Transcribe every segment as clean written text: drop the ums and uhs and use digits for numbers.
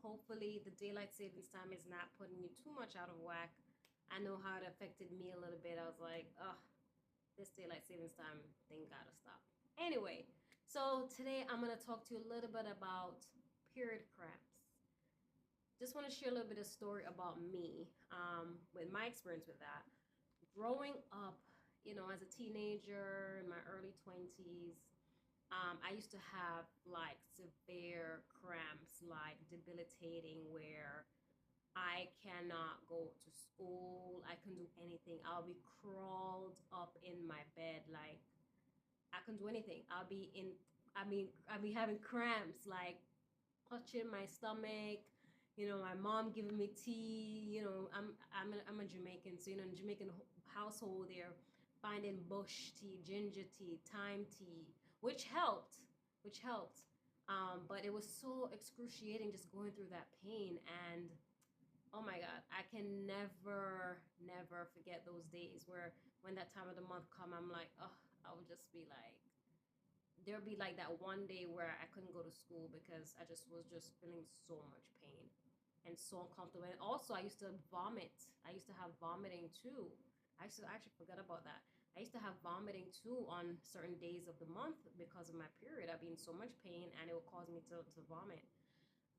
hopefully the daylight savings time is not putting you too much out of whack. I know how it affected me a little bit. I was like, oh, this daylight savings time thing gotta stop. Anyway, so today I'm gonna talk to you a little bit about period cramps. Just want to share a little bit of story about me, with my experience with that. Growing up, as a teenager in my early 20s, I used to have like severe cramps, like debilitating, where I cannot go to school. I couldn't do anything. I'll be crawled up in my bed, like I couldn't do anything. I'll be having cramps, like clutching my stomach. My mom giving me tea. I'm a Jamaican, so in Jamaican household, they're finding bush tea, ginger tea, thyme tea, which helped, which helped. But it was so excruciating just going through that pain. And oh my God, I can never forget those days where when that time of the month come, I'm like, oh, I would just be like, there'd be like that one day where I couldn't go to school because I just was just feeling so much pain and so uncomfortable. And also, I used to vomit. I used to have vomiting too. I actually forgot about that. I used to have vomiting too on certain days of the month because of my period. I'd be in so much pain and it would cause me to vomit.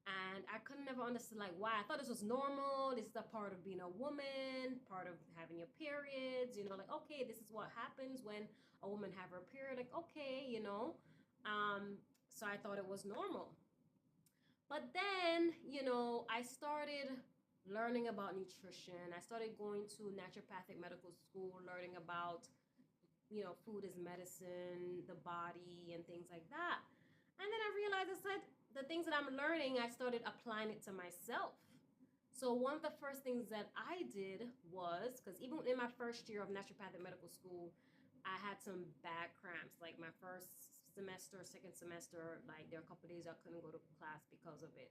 And I couldn't never understand like why. I thought this was normal. This is a part of being a woman, part of having your periods, like okay, this is what happens when a woman have her period. Like, okay. Um, so I thought it was normal. But then, I started learning about nutrition. I started going to naturopathic medical school, learning about, food is medicine, the body, and things like that. And then I realized I said the things that I'm learning, I started applying it to myself. So one of the first things that I did was, because even in my first year of naturopathic medical school, I had some bad cramps. Like my first semester, second semester, like there are a couple of days I couldn't go to class because of it.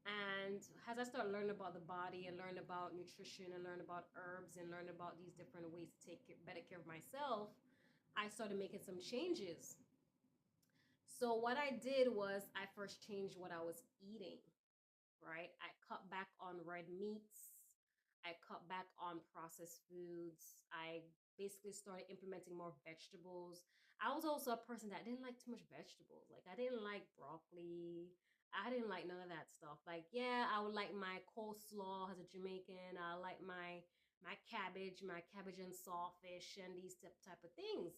And as I started learning about the body and learn about nutrition and learn about herbs and learn about these different ways to take better care of myself, I started making some changes. So what I did was I first changed what I was eating, right? I cut back on red meats. I cut back on processed foods. I basically started implementing more vegetables. I was also a person that didn't like too much vegetables. Like I didn't like broccoli. I didn't like none of that stuff. Like, yeah, I would like my coleslaw as a Jamaican. I like my cabbage and sawfish and these type of things.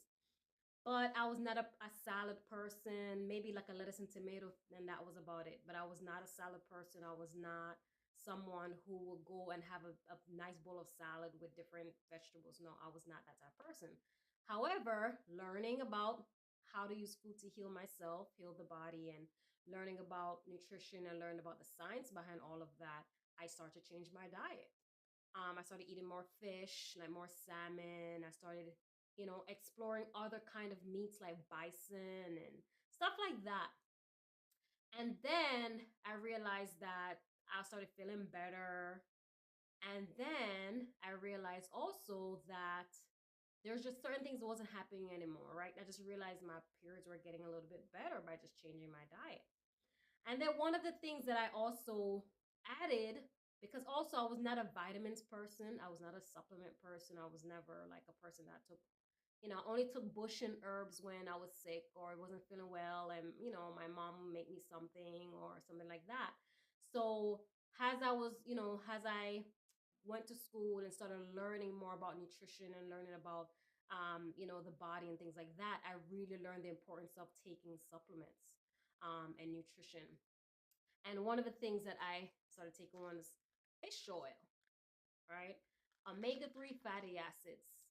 But I was not a salad person, maybe like a lettuce and tomato, and that was about it. But I was not a salad person. I was not someone who would go and have a nice bowl of salad with different vegetables. No, I was not that type of person. However, learning about how to use food to heal myself, heal the body, and learning about nutrition and learn about the science behind all of that, I started to change my diet. I started eating more fish, like more salmon. I started, exploring other kind of meats like bison and stuff like that. And then I realized that I started feeling better. And then I realized also that there's just certain things that wasn't happening anymore, right? I just realized my periods were getting a little bit better by just changing my diet. And then one of the things that I also added, because also I was not a vitamins person, I was not a supplement person, I was never like a person that took, I only took bush and herbs when I was sick or wasn't feeling well, and my mom would make me something or something like that. So as I went to school and started learning more about nutrition and learning about the body and things like that, I really learned the importance of taking supplements and nutrition. And one of the things that I started taking was fish oil, right? Omega-3 fatty acids.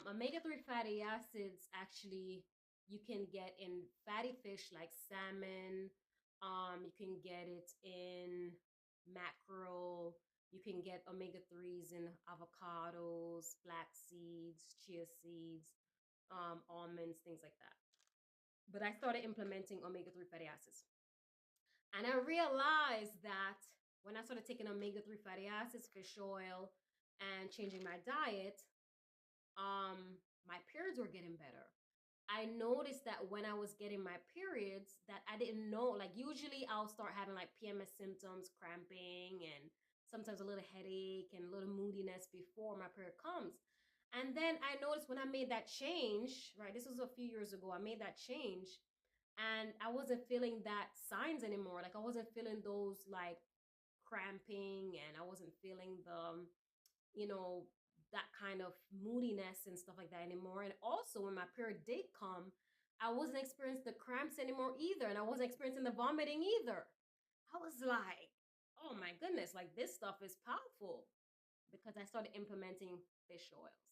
Omega-3 fatty acids actually you can get in fatty fish like salmon. You can get it in mackerel. You can get omega-3s in avocados, flax seeds, chia seeds, almonds, things like that. But I started implementing omega-3 fatty acids. And I realized that when I started taking omega-3 fatty acids, fish oil, and changing my diet, my periods were getting better. I noticed that when I was getting my periods, that I didn't know. Like usually I'll start having like PMS symptoms, cramping, and sometimes a little headache and a little moodiness before my period comes. And then I noticed when I made that change, right? This was a few years ago. I made that change and I wasn't feeling that signs anymore. Like I wasn't feeling those like cramping and I wasn't feeling the, you know, that kind of moodiness and stuff like that anymore. And also when my period did come, I wasn't experiencing the cramps anymore either. And I wasn't experiencing the vomiting either. I was like, oh my goodness, like this stuff is powerful because I started implementing fish oils.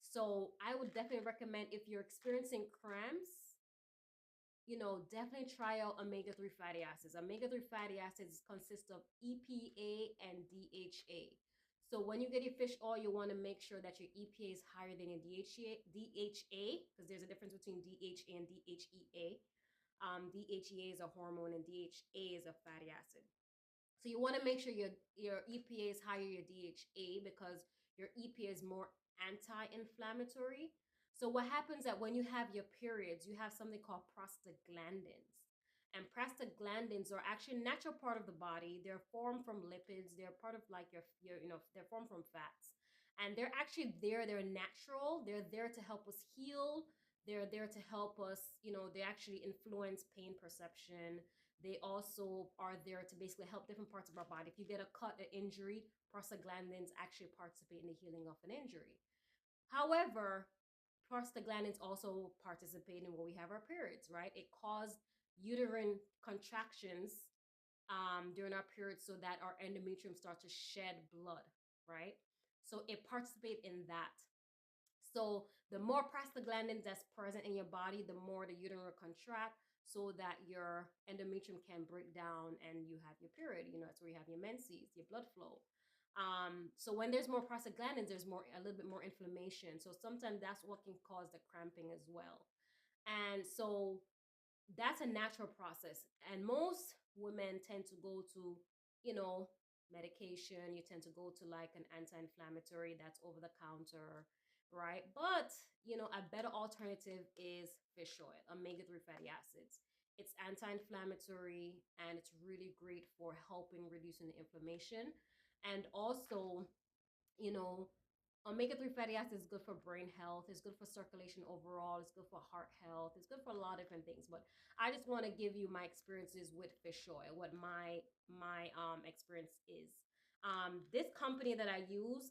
So I would definitely recommend if you're experiencing cramps, definitely try out omega-3 fatty acids. Omega-3 fatty acids consist of EPA and DHA. So when you get your fish oil, you want to make sure that your EPA is higher than your DHA, because there's a difference between DHA and DHEA. DHEA is a hormone and DHA is a fatty acid. So you want to make sure your EPA is higher, your DHA, because your EPA is more anti-inflammatory. So what happens that when you have your periods, you have something called prostaglandins. And prostaglandins are actually a natural part of the body. They're formed from lipids. They're part of like they're formed from fats. And they're actually there. They're natural. They're there to help us heal. They're there to help us, they actually influence pain perception. They also are there to basically help different parts of our body. If you get a cut, an injury, prostaglandins actually participate in the healing of an injury. However, prostaglandins also participate in when we have our periods, right? It causes uterine contractions during our periods so that our endometrium starts to shed blood, right? So it participates in that. So the more prostaglandins that's present in your body, the more the uterine will contract so that your endometrium can break down and you have your period. That's where you have your menses, your blood flow. So when there's more prostaglandins, there's a little bit more inflammation. So sometimes that's what can cause the cramping as well. And so that's a natural process. And most women tend to go to, medication. You tend to go to like an anti-inflammatory that's over the counter, right? But, a better alternative is fish oil, omega-3 fatty acids. It's anti-inflammatory and it's really great for helping reducing the inflammation. And also, you know, omega-3 fatty acids is good for brain health. It's good for circulation overall. It's good for heart health. It's good for a lot of different things. But I just want to give you my experiences with fish oil, what my experience is. This company that I use,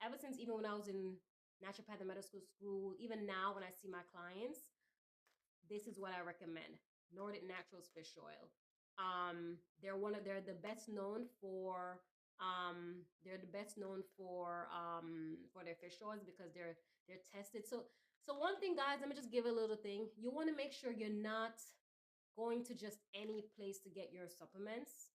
ever since even when I was in naturopath and medical school, even now when I see my clients, this is what I recommend. Nordic Naturals fish oil. They're the best known for their fish oils because they're tested. So one thing, guys, let me just give a little thing. You want to make sure you're not going to just any place to get your supplements.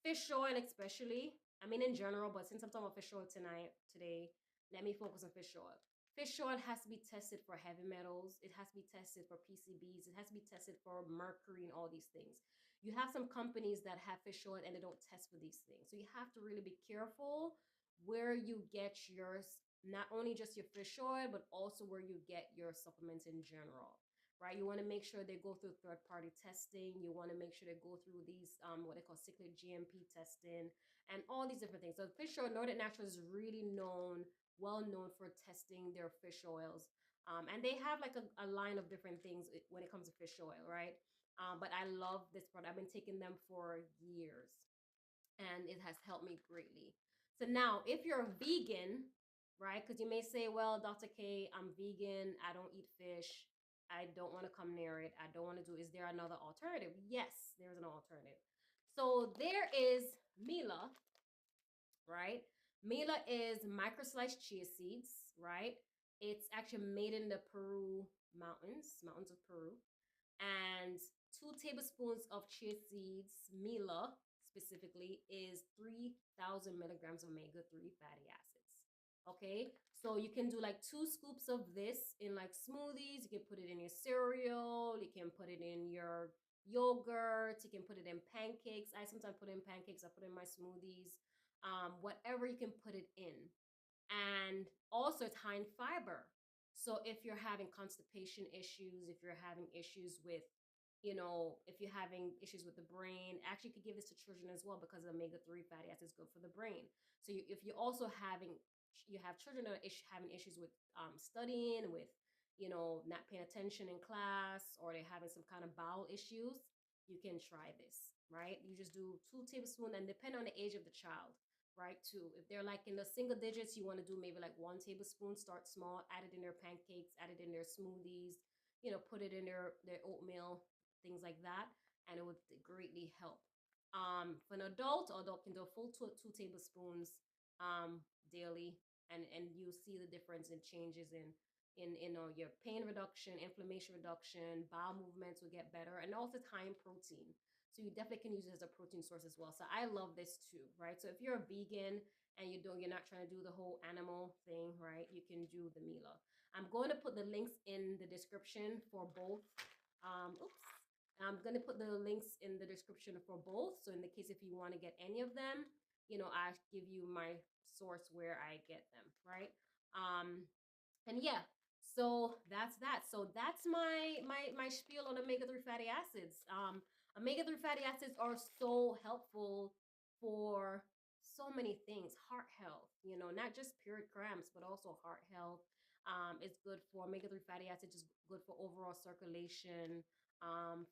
Fish oil especially. I mean in general, but since I'm talking about fish oil today, let me focus on fish oil. Fish oil has to be tested for heavy metals. It has to be tested for PCBs. It has to be tested for mercury and all these things. You have some companies that have fish oil and they don't test for these things. So you have to really be careful where you get yours, not only just your fish oil, but also where you get your supplements in general, right? You want to make sure they go through third-party testing. You want to make sure they go through these, what they call cyclic GMP testing and all these different things. So fish oil, Nordic Naturals is really well known for testing their fish oils. And they have like a line of different things when it comes to fish oil, right? But I love this product. I've been taking them for years and it has helped me greatly. So now if you're a vegan, right? Because you may say, well, Dr. K, I'm vegan. I don't eat fish. I don't want to come near it. I don't want to do. Is there another alternative? Yes, there's an alternative. So there is Mila, right? Mila is micro-sliced chia seeds, right? It's actually made in the mountains of Peru. And 2 tablespoons of chia seeds, Mila specifically, is 3,000 milligrams of omega-3 fatty acids. Okay, so you can do like 2 scoops of this in like smoothies. You can put it in your cereal. You can put it in your yogurt. You can put it in pancakes. I sometimes put it in pancakes. I put it in my smoothies. Whatever you can put it in. And also it's high in fiber. So if you're having constipation issues, if you're having issues with, you know, if you're having issues with the brain, actually you could give this to children as well because omega-3 fatty acids is good for the brain. So if you're also having, you have children that are having issues with studying, with, you know, not paying attention in class, or they're having some kind of bowel issues, you can try this, right? You just do 2 tablespoons, and depend on the age of the child, right? Too. If they're like in the single digits, you want to do maybe like 1 tablespoon, start small, add it in their pancakes, add it in their smoothies, you know, put it in their oatmeal, things like that, and it would greatly help. For an adult can do a full 2 tablespoons daily, and you see the difference in changes in your pain reduction, inflammation reduction, bowel movements will get better, and also high in protein. So you definitely can use it as a protein source as well. So I love this too, right? So if you're a vegan and you're not trying to do the whole animal thing, right? You can do the Mila. I'm going to put the links in the description for both. Oops. I'm going to put the links in the description for both. So in the case if you want to get any of them, you know, I give you my source where I get them, right? And yeah, so that's that. So that's my spiel on omega-3 fatty acids. Omega-3 fatty acids are so helpful for so many things. Heart health, you know, not just period cramps, but also heart health. It's good for omega-3 fatty acids, is good for overall circulation,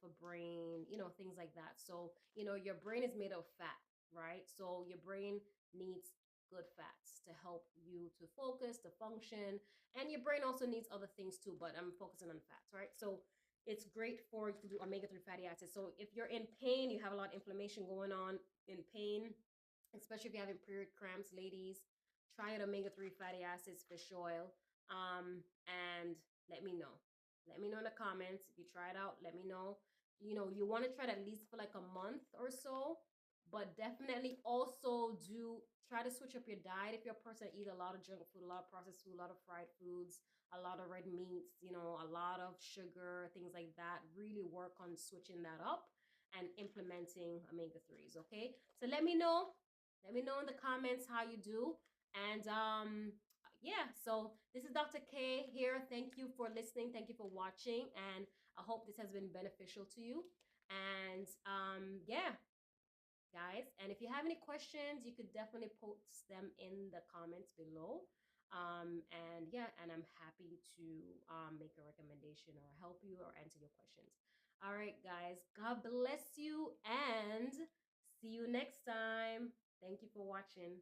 for brain, you know, things like that. So, you know, your brain is made of fat, right? So your brain needs good fats to help you to focus, to function, and your brain also needs other things too, but I'm focusing on fats, right? So it's great for you to do omega-3 fatty acids. So if you're in pain, you have a lot of inflammation going on in pain, especially if you're having period cramps, ladies, try out omega-3 fatty acids, fish oil, and let me know. Let me know in the comments. If you try it out, let me know. You know, you want to try it at least for like a month or so, but definitely also do try to switch up your diet. If you're a person that eat a lot of junk food, a lot of processed food, a lot of fried foods, a lot of red meats, you know, a lot of sugar, things like that, really work on switching that up and implementing omega-3s, okay? So let me know. Let me know in the comments how you do. And yeah, so this is Dr. K here. Thank you for listening. Thank you for watching. And I hope this has been beneficial to you. And yeah, guys. And if you have any questions, you could definitely post them in the comments below. And yeah, and I'm happy to make a recommendation or help you or answer your questions. All right, guys. God bless you and see you next time. Thank you for watching.